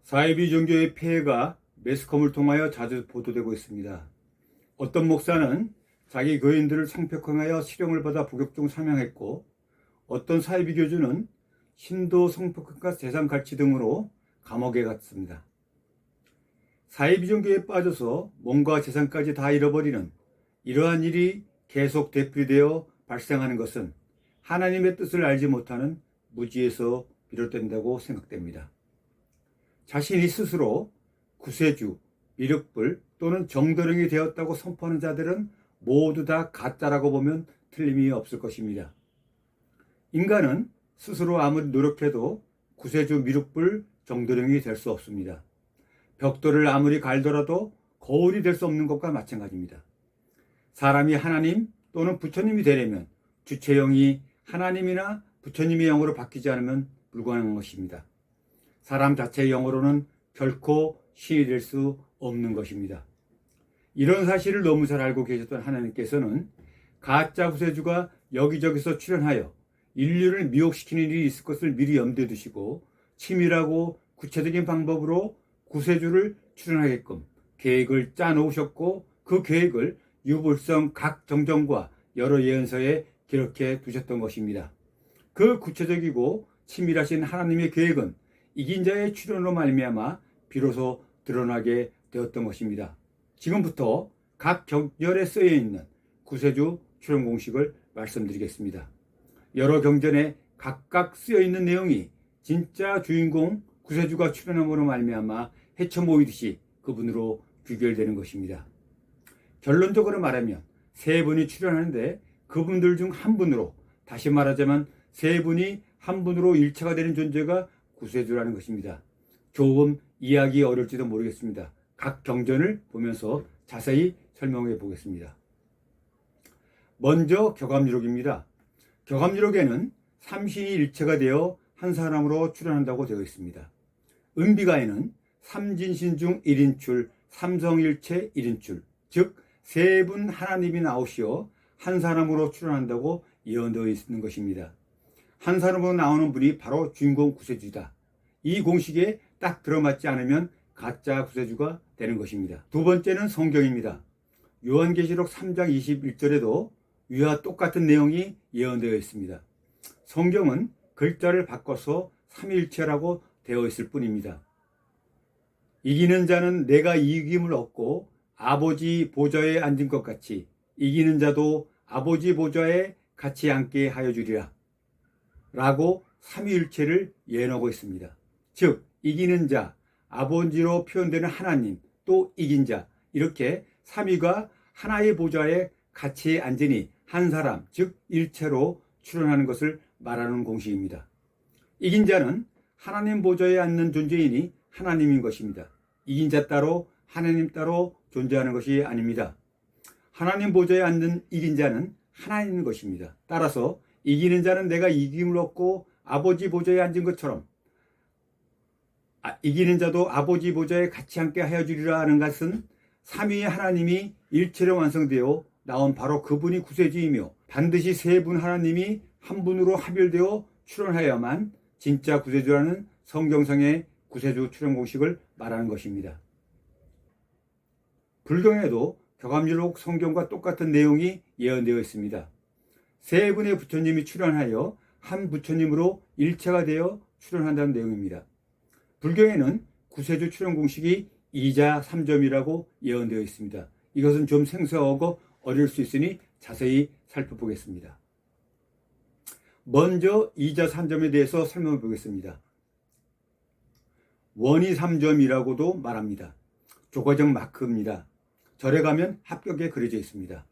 사이비 종교의 폐해가 매스컴을 통하여 자주 보도되고 있습니다. 어떤 목사는 자기 교인들을 성폭행하여 실형을 받아 복역 중 사망했고, 어떤 사이비 교주는 신도 성폭행과 재산 갈취 등으로 감옥에 갔습니다. 사이비 종교에 빠져서 몸과 재산까지 다 잃어버리는 이러한 일이 계속 되풀이되어 발생하는 것은 하나님의 뜻을 알지 못하는 무지에서 비롯된다고 생각됩니다. 자신이 스스로 구세주, 미륵불 또는 정도령이 되었다고 선포하는 자들은 모두 다 가짜라고 보면 틀림이 없을 것입니다. 인간은 스스로 아무리 노력해도 구세주, 미륵불, 정도령이 될 수 없습니다. 벽돌을 아무리 갈더라도 거울이 될 수 없는 것과 마찬가지입니다. 사람이 하나님 또는 부처님이 되려면 주체형이 하나님이나 부처님의 영으로 바뀌지 않으면 불가능한 것입니다. 사람 자체의 영으로는 결코 신이 될 수 없는 것입니다. 이런 사실을 너무 잘 알고 계셨던 하나님께서는 가짜 구세주가 여기저기서 출현하여 인류를 미혹시키는 일이 있을 것을 미리 염두에 두시고 치밀하고 구체적인 방법으로 구세주를 출현하게끔 계획을 짜놓으셨고, 그 계획을 유불성 각 정정과 여러 예언서에 기록해 두셨던 것입니다. 그 구체적이고 치밀하신 하나님의 계획은 이긴 자의 출현으로 말미암아 비로소 드러나게 되었던 것입니다. 지금부터 각 경전에 쓰여 있는 구세주 출현 공식을 말씀드리겠습니다. 여러 경전에 각각 쓰여 있는 내용이 진짜 주인공 구세주가 출현함으로 말미암아 헤쳐 모이듯이 그분으로 귀결되는 것입니다. 결론적으로 말하면 세 분이 출현하는데 그분들 중 한 분으로, 다시 말하자면 세 분이 한 분으로 일체가 되는 존재가 구세주라는 것입니다. 조금 이해하기 어려울지도 모르겠습니다. 각 경전을 보면서 자세히 설명해 보겠습니다. 먼저 격암유록입니다. 격암유록에는 삼신이 일체가 되어 한 사람으로 출현한다고 되어 있습니다. 은비가에는 삼진신 중 1인출, 삼성일체 1인출, 즉 세 분 하나님이 나오시어 한 사람으로 출현한다고 예언되어 있는 것입니다. 한 사람으로 나오는 분이 바로 주인공 구세주다. 이 공식에 딱 들어맞지 않으면 가짜 구세주가 되는 것입니다. 두 번째는 성경입니다. 요한계시록 3장 21절에도 위와 똑같은 내용이 예언되어 있습니다. 성경은 글자를 바꿔서 삼일체라고 되어 있을 뿐입니다. 이기는 자는 내가 이김을 얻고 아버지 보좌에 앉은 것 같이 이기는 자도 아버지 보좌에 같이 앉게 하여 주리라 라고 삼위일체를 예언하고 있습니다. 즉 이기는 자, 아버지로 표현되는 하나님, 또 이긴 자, 이렇게 삼위가 하나의 보좌에 같이 앉으니 한 사람, 즉 일체로 출현하는 것을 말하는 공식입니다. 이긴 자는 하나님 보좌에 앉는 존재이니 하나님인 것입니다. 이긴 자 따로 하나님 따로 존재하는 것이 아닙니다. 하나님 보좌에 앉는 이긴 자는 하나님인 것입니다. 따라서 이기는 자는 내가 이김을 얻고 아버지 보좌에 앉은 것처럼 이기는 자도 아버지 보좌에 같이 앉게 하여 주리라 하는 것은 삼위의 하나님이 일체로 완성되어 나온 바로 그분이 구세주이며 반드시 세 분 하나님이 한 분으로 합일되어 출현하여야만 진짜 구세주라는 성경상의 구세주 출현 공식을 말하는 것입니다. 불경에도 격암유록 성경과 똑같은 내용이 예언되어 있습니다. 세 분의 부처님이 출현하여 한 부처님으로 일체가 되어 출현한다는 내용입니다. 불경에는 구세주 출현 공식이 2자 3점이라고 예언되어 있습니다. 이것은 좀 생소하고 어려울 수 있으니 자세히 살펴보겠습니다. 먼저 2자 3점에 대해서 설명해 보겠습니다. 원이 3점이라고도 말합니다. 조과적 마크입니다. 절에 가면 합격에 그려져 있습니다.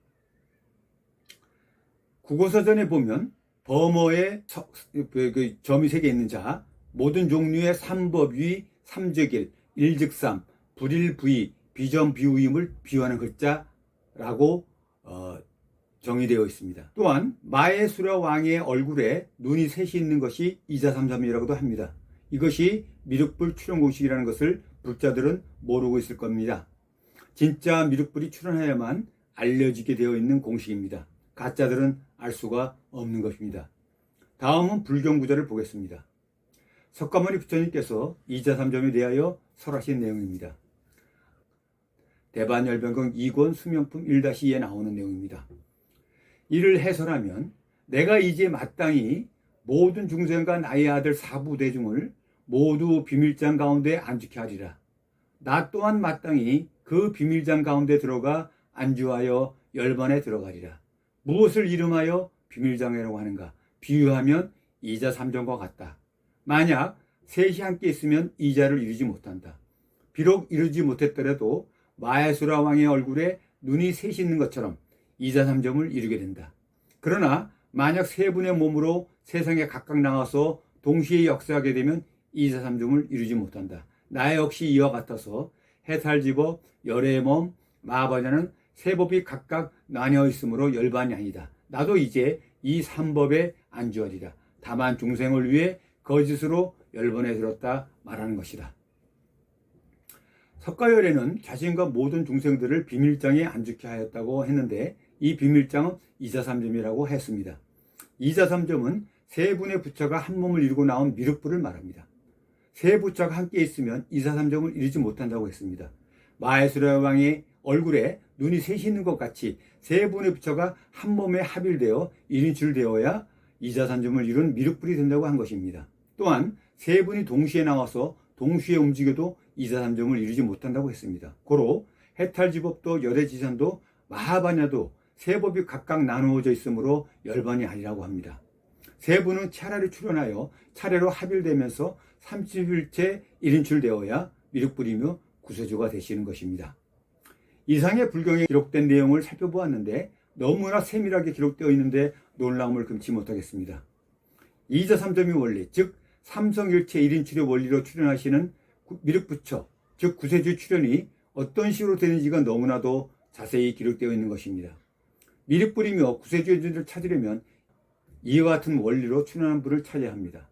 국어사전에 보면 범어에 점이 3개 있는 자, 모든 종류의 삼법위, 삼적일, 일즉삼, 불일부이, 비전비우임을 비유하는 글자라고 정의되어 있습니다. 또한 마해수라 왕의 얼굴에 눈이 셋이 있는 것이 2자3점이라고도 합니다. 이것이 미륵불 출현 공식이라는 것을 불자들은 모르고 있을 겁니다. 진짜 미륵불이 출현해야만 알려지게 되어 있는 공식입니다. 가짜들은 알 수가 없는 것입니다. 다음은 불경 구절을 보겠습니다. 석가모니 부처님께서 이자삼점에 대하여 설하신 내용입니다. 대반열변경 2권 수명품 1-2에 나오는 내용입니다. 이를 해설하면 내가 이제 마땅히 모든 중생과 나의 아들 사부대중을 모두 비밀장 가운데 안주케 하리라. 나 또한 마땅히 그 비밀장 가운데 들어가 안주하여 열반에 들어가리라. 무엇을 이름하여 비밀장이라고 하는가? 비유하면 이자삼점과 같다. 만약 셋이 함께 있으면 이자를 이루지 못한다. 비록 이루지 못했더라도 마야수라 왕의 얼굴에 눈이 셋이 있는 것처럼 이자삼점을 이루게 된다. 그러나 만약 세 분의 몸으로 세상에 각각 나와서 동시에 역사하게 되면 이자삼점을 이루지 못한다. 나 역시 이와 같아서 해탈지법, 열의 몸, 마하바냐는 세 법이 각각 나뉘어 있으므로 열반이 아니다. 나도 이제 이 삼법에 안주하리라. 다만 중생을 위해 거짓으로 열반에 들었다 말하는 것이다. 석가열애는 자신과 모든 중생들을 비밀장에 안주케 하였다고 했는데 이 비밀장은 이자삼점이라고 했습니다. 이자삼점은 세 분의 부처가 한 몸을 이루고 나온 미륵불을 말합니다. 세 부처가 함께 있으면 이자삼점을 이루지 못한다고 했습니다. 마해수라 왕의 얼굴에 눈이 셋이 있는 것 같이 세 분의 부처가 한 몸에 합일되어 1인출 되어야 이자삼점을 이룬 미륵불이 된다고 한 것입니다. 또한 세 분이 동시에 나와서 동시에 움직여도 이자삼점을 이루지 못한다고 했습니다. 고로 해탈지법도 열애지산도 마하바냐도 세 법이 각각 나누어져 있으므로 열반이 아니라고 합니다. 세 분은 차례로 출현하여 차례로 합일되면서 30일째 1인출 되어야 미륵불이며 구세주가 되시는 것입니다. 이상의 불경에 기록된 내용을 살펴보았는데 너무나 세밀하게 기록되어 있는데 놀라움을 금치 못하겠습니다. 이자삼점의 원리, 즉 삼성일체 1인출의 원리로 출현하시는 미륵부처, 즉 구세주 출현이 어떤 식으로 되는지가 너무나도 자세히 기록되어 있는 것입니다. 미륵불이며 구세주를 찾으려면 이와 같은 원리로 출현한 분을 찾아야 합니다.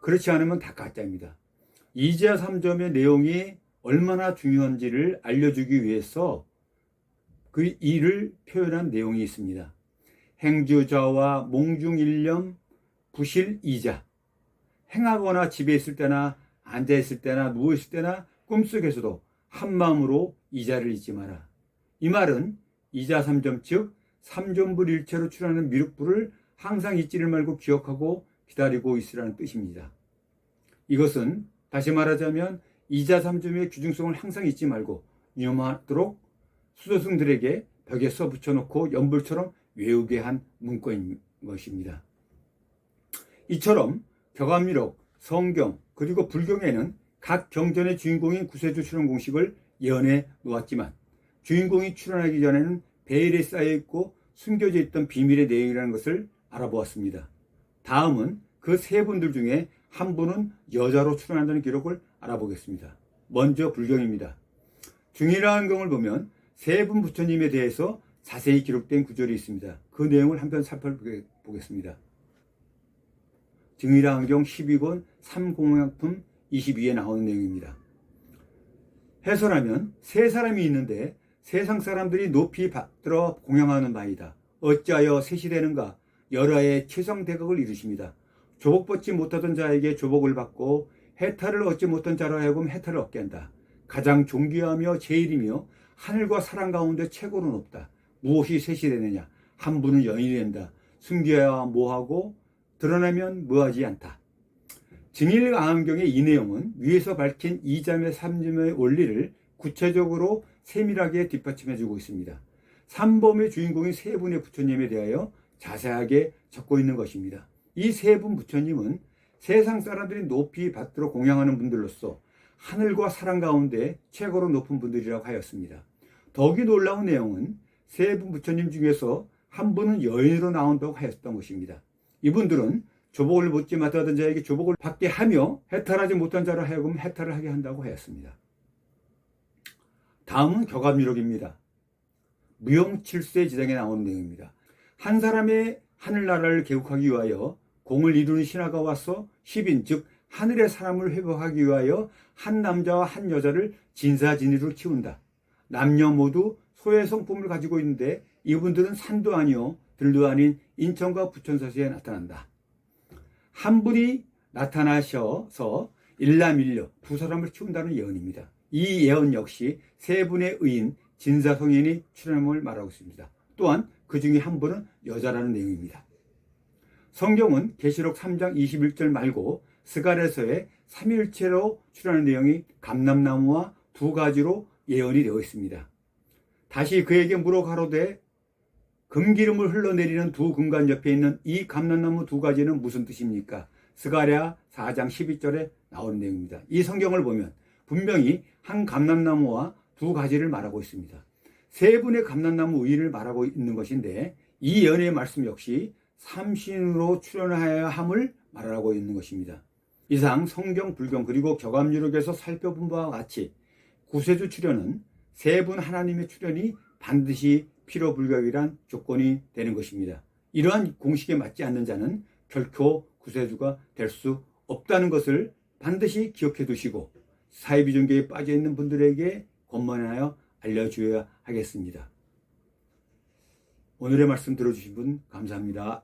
그렇지 않으면 다 가짜입니다. 이자삼점의 내용이 얼마나 중요한지를 알려주기 위해서 그 일을 표현한 내용이 있습니다. 행주자와 몽중일념 부실이자. 행하거나 집에 있을 때나 앉아있을 때나 누워있을 때나 꿈속에서도 한마음으로 이자를 잊지 마라. 이 말은 이자삼점 즉 삼존불일체로 출하는 미륵불을 항상 잊지를 말고 기억하고 기다리고 있으라는 뜻입니다. 이것은 다시 말하자면 이자삼점의 규중성을 항상 잊지 말고 유념하도록 수도승들에게 벽에 써 붙여놓고 연불처럼 외우게 한 문구인 것입니다. 이처럼 격암미록, 성경, 그리고 불경에는 각 경전의 주인공인 구세주 출현 공식을 예언해 놓았지만 주인공이 출현하기 전에는 베일에 쌓여있고 숨겨져 있던 비밀의 내용이라는 것을 알아보았습니다. 다음은 그 세 분들 중에 한 분은 여자로 출현한다는 기록을 알아보겠습니다. 먼저 불경입니다. 중일화엄경을 보면 세 분 부처님에 대해서 자세히 기록된 구절이 있습니다. 그 내용을 한편 살펴보겠습니다. 중일화엄경 12권 3공양품 22에 나오는 내용입니다. 해설하면 세 사람이 있는데 세상 사람들이 높이 받들어 공양하는 바이다. 어찌하여 셋이 되는가? 열하의 최성대각을 이루십니다. 조복 받지 못하던 자에게 조복을 받고 해탈을 얻지 못한 자로 하여금 해탈을 얻게 한다. 가장 존귀하며 제일이며 하늘과 사람 가운데 최고로 높다. 무엇이 셋이 되느냐? 한 분은 연인이 된다. 숨겨야 뭐하고 드러내면 뭐하지 않다. 증일암경의 이 내용은 위에서 밝힌 2잠의 3점의 원리를 구체적으로 세밀하게 뒷받침해주고 있습니다. 3범의 주인공인 세 분의 부처님에 대하여 자세하게 적고 있는 것입니다. 이 세 분 부처님은 세상 사람들이 높이 받들어 공양하는 분들로서 하늘과 사람 가운데 최고로 높은 분들이라고 하였습니다. 더욱이 놀라운 내용은 세 분 부처님 중에서 한 분은 여인으로 나온다고 하였던 것입니다. 이분들은 조복을 받지 못하던 자에게 조복을 받게 하며 해탈하지 못한 자로 하여금 해탈을 하게 한다고 하였습니다. 다음은 격암미록입니다. 무용칠세 지장에 나오는 내용입니다. 한 사람의 하늘나라를 개국하기 위하여 공을 이루는 신하가 와서 10인 즉 하늘의 사람을 회복하기 위하여 한 남자와 한 여자를 진사진이로 키운다. 남녀 모두 소의 성품을 가지고 있는데 이분들은 산도 아니요 들도 아닌 인천과 부천사시에 나타난다. 한 분이 나타나셔서 일남일녀 두 사람을 키운다는 예언입니다. 이 예언 역시 세 분의 의인 진사성인이 출현함을 말하고 있습니다. 또한 그 중에 한 분은 여자라는 내용입니다. 성경은 계시록 3장 21절 말고 스갈에서의 삼일체로 출현하는 내용이 감람나무와 두 가지로 예언이 되어 있습니다. 다시 그에게 물어 가로되 금기름을 흘러내리는 두 금관 옆에 있는 이 감람나무 두 가지는 무슨 뜻입니까? 스가랴 4장 12절에 나오는 내용입니다. 이 성경을 보면 분명히 한 감람나무와 두 가지를 말하고 있습니다. 세 분의 감람나무 의인을 말하고 있는 것인데 이 예언의 말씀 역시 삼신으로 출현하여야 함을 말하고 있는 것입니다. 이상 성경, 불경 그리고 격암유력에서 살펴본 바와 같이 구세주 출현은 세 분 하나님의 출현이 반드시 필요 불가결한 조건이 되는 것입니다. 이러한 공식에 맞지 않는 자는 결코 구세주가 될 수 없다는 것을 반드시 기억해 두시고 사이비종교에 빠져 있는 분들에게 권면하여 알려주어야 하겠습니다. 오늘의 말씀 들어주신 분 감사합니다.